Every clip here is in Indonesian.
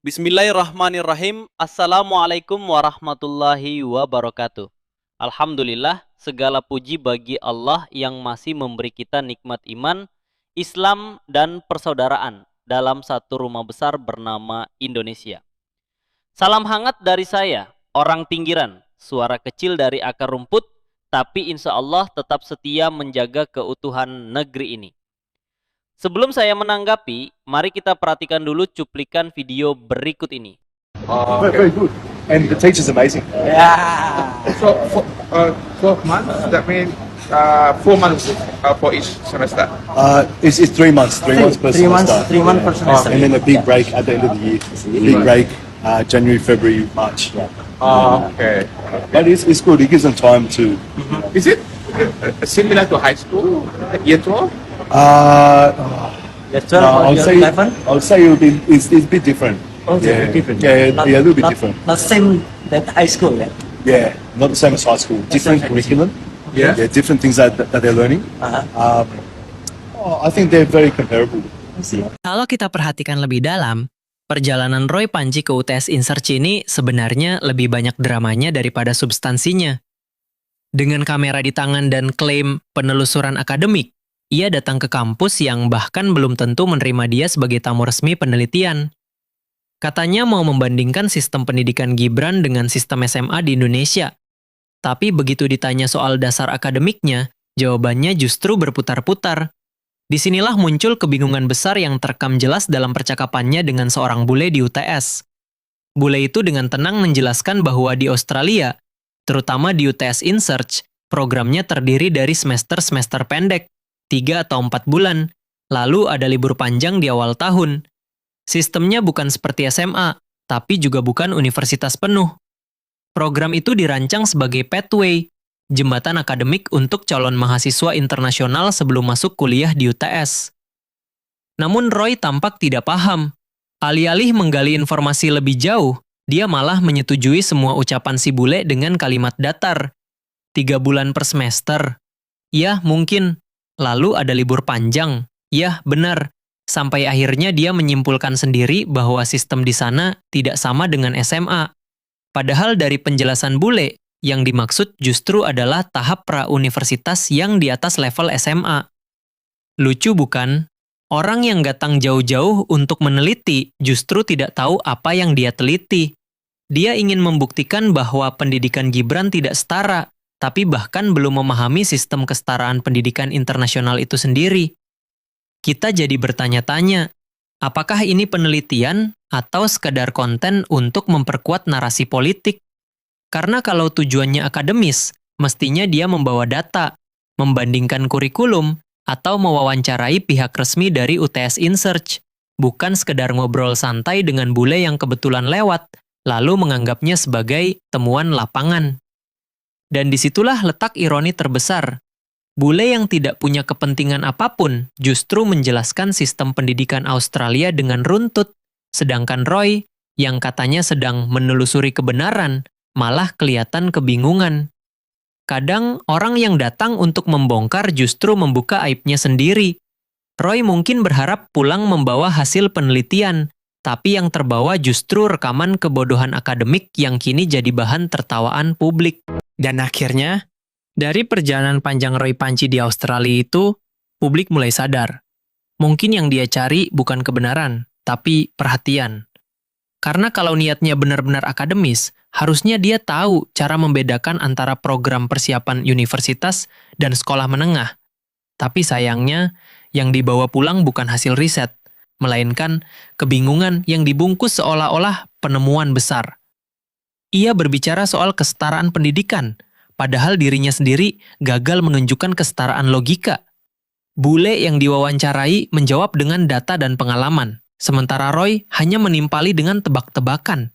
Bismillahirrahmanirrahim. Assalamualaikum warahmatullahi wabarakatuh. Alhamdulillah, segala puji bagi Allah yang masih memberi kita nikmat iman, Islam, dan persaudaraan dalam satu rumah besar bernama Indonesia. Salam hangat dari saya, orang pinggiran, suara kecil dari akar rumput, tapi insya Allah tetap setia menjaga keutuhan negeri ini. Sebelum saya menanggapi, mari kita perhatikan dulu cuplikan video berikut ini. Very good. And the teacher's amazing. Yeah. So, 12 months, that means 4 months for each semester. It's 3 months. 3 months per semester. 3 months per semester. And then a big break at the end of the year. Big break, January, February, March. Okay. But it's good. It gives them time to. Is it similar to high school, year 12? Year 12 No, or year 11? I would say it's a bit different. Oh, it's a bit different. Yeah, Not- a little bit not- different. Not same that high school, yeah? Yeah, not the same as high school. Different same. curriculum. Yeah. Different things that they're learning. Uh-huh. I think they're very comparable. Kalau kita perhatikan lebih dalam, perjalanan Roy Panji ke UTS InSearch ini sebenarnya lebih banyak dramanya daripada substansinya. Dengan kamera di tangan dan klaim penelusuran akademik, ia datang ke kampus yang bahkan belum tentu menerima dia sebagai tamu resmi penelitian. Katanya mau membandingkan sistem pendidikan Gibran dengan sistem SMA di Indonesia. Tapi begitu ditanya soal dasar akademiknya, jawabannya justru berputar-putar. Disinilah muncul kebingungan besar yang terekam jelas dalam percakapannya dengan seorang bule di UTS. Bule itu dengan tenang menjelaskan bahwa di Australia, terutama di UTS InSearch, programnya terdiri dari semester-semester pendek, 3 atau 4 bulan, lalu ada libur panjang di awal tahun. Sistemnya bukan seperti SMA, tapi juga bukan universitas penuh. Program itu dirancang sebagai pathway, jembatan akademik untuk calon mahasiswa internasional sebelum masuk kuliah di UTS. Namun Roy tampak tidak paham. Alih-alih menggali informasi lebih jauh, dia malah menyetujui semua ucapan si bule dengan kalimat datar. 3 bulan per semester. Ya, mungkin. Lalu ada libur panjang. Ya, benar. Sampai akhirnya dia menyimpulkan sendiri bahwa sistem di sana tidak sama dengan SMA. Padahal dari penjelasan bule, yang dimaksud justru adalah tahap pra-universitas yang di atas level SMA. Lucu bukan? Orang yang datang jauh-jauh untuk meneliti justru tidak tahu apa yang dia teliti. Dia ingin membuktikan bahwa pendidikan Gibran tidak setara, tapi bahkan belum memahami sistem kesetaraan pendidikan internasional itu sendiri. Kita jadi bertanya-tanya, apakah ini penelitian atau sekadar konten untuk memperkuat narasi politik? Karena kalau tujuannya akademis, mestinya dia membawa data, membandingkan kurikulum, atau mewawancarai pihak resmi dari UTS InSearch, bukan sekedar ngobrol santai dengan bule yang kebetulan lewat, lalu menganggapnya sebagai temuan lapangan. Dan disitulah letak ironi terbesar. Bule yang tidak punya kepentingan apapun justru menjelaskan sistem pendidikan Australia dengan runtut, sedangkan Roy, yang katanya sedang menelusuri kebenaran, malah kelihatan kebingungan. Kadang orang yang datang untuk membongkar justru membuka aibnya sendiri. Roy mungkin berharap pulang membawa hasil penelitian, tapi yang terbawa justru rekaman kebodohan akademik yang kini jadi bahan tertawaan publik. Dan akhirnya, dari perjalanan panjang Roy Panji di Australia itu, publik mulai sadar. Mungkin yang dia cari bukan kebenaran, tapi perhatian. Karena kalau niatnya benar-benar akademis, harusnya dia tahu cara membedakan antara program persiapan universitas dan sekolah menengah. Tapi sayangnya, yang dibawa pulang bukan hasil riset, melainkan kebingungan yang dibungkus seolah-olah penemuan besar. Ia berbicara soal kesetaraan pendidikan, padahal dirinya sendiri gagal menunjukkan kesetaraan logika. Bule yang diwawancarai menjawab dengan data dan pengalaman, sementara Roy hanya menimpali dengan tebak-tebakan.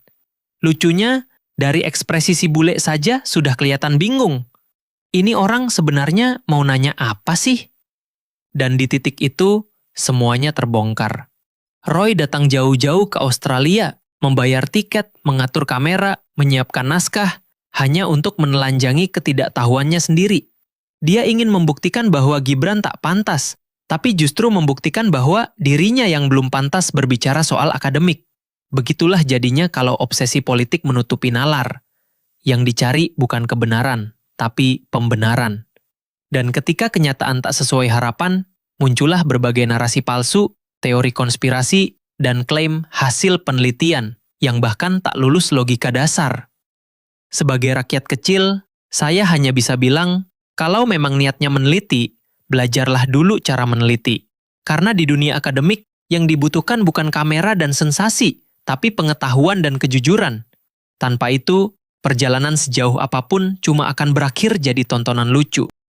Lucunya, dari ekspresi si bule saja sudah kelihatan bingung. Ini orang sebenarnya mau nanya apa sih? Dan di titik itu, semuanya terbongkar. Roy datang jauh-jauh ke Australia, membayar tiket, mengatur kamera, menyiapkan naskah, hanya untuk menelanjangi ketidaktahuannya sendiri. Dia ingin membuktikan bahwa Gibran tak pantas, tapi justru membuktikan bahwa dirinya yang belum pantas berbicara soal akademik. Begitulah jadinya kalau obsesi politik menutupi nalar. Yang dicari bukan kebenaran, tapi pembenaran. Dan ketika kenyataan tak sesuai harapan, muncullah berbagai narasi palsu, teori konspirasi, dan klaim hasil penelitian yang bahkan tak lulus logika dasar. Sebagai rakyat kecil, saya hanya bisa bilang, kalau memang niatnya meneliti, belajarlah dulu cara meneliti. Karena di dunia akademik, yang dibutuhkan bukan kamera dan sensasi, tapi pengetahuan dan kejujuran. Tanpa itu, perjalanan sejauh apapun cuma akan berakhir jadi tontonan lucu.